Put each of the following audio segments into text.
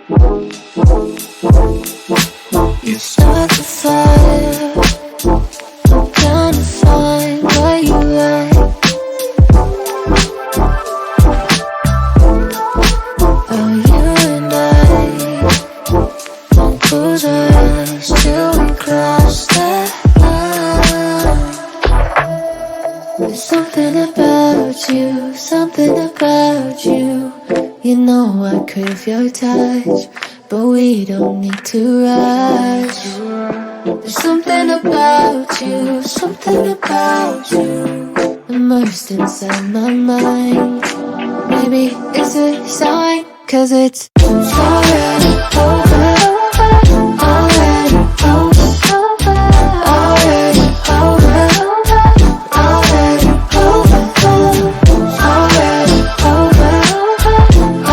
You start the fire, trying to find what you like. Oh, you and I won't close our eyes till we cross that line. There's something about you, something about you. You know I crave your touch, but we don't need to rush. There's something about you, something about you, immersed inside my mind. Maybe it's a sign, 'cause it's already over, already over, already over, already over, already over,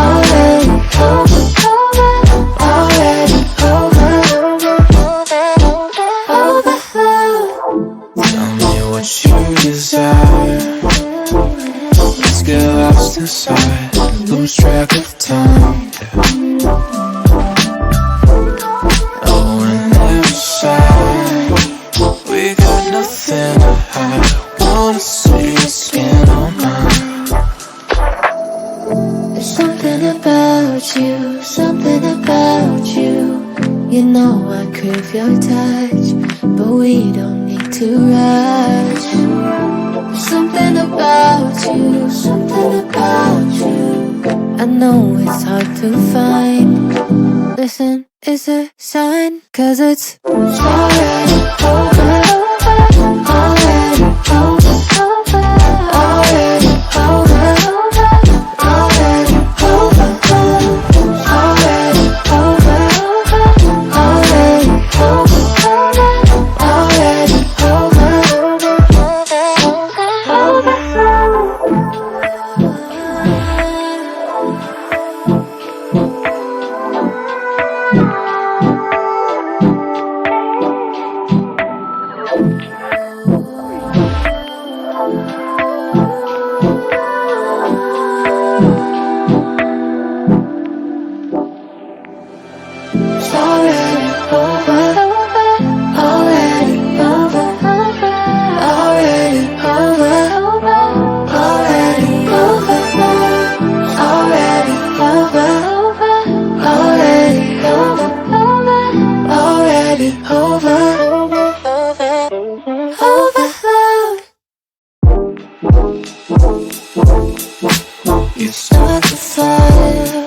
already over, already over. Tell me what you desire. Let's get lost inside, lose track of time. Oh, and every side, we got nothing to hide. Wanna see your skin on mine. There's something about you, something about you. You know I crave your touch, but we don't need to rush. There's something about you, something about you. I know it's hard to find. Listen, it's a sign, 'cause it's already over, already over, already over, already over, already over, already over, already over. It's already over, already over, already over, already over, already over, already over, already over, overload. You start the fire,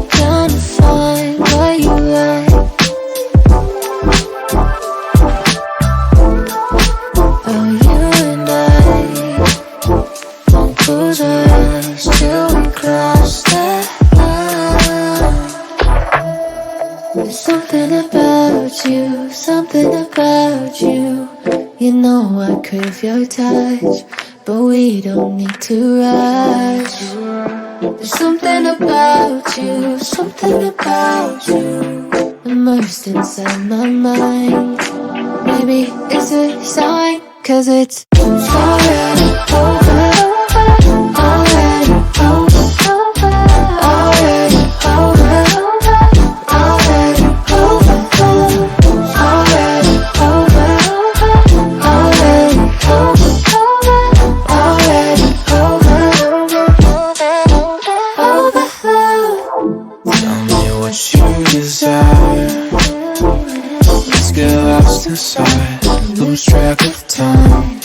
trying to find what you like. Oh, you and I won't close our eyes till we cross that line. There's something about you, something about you. You know I crave your touch, but we don't need to rush. There's something about you, something about you, immersed inside my mind. Maybe it's a sign, 'cause it's already over, already over, already over, already over, already over, already over, already over, overload. Tell me what you desire. Let's get lost inside, lose track of time.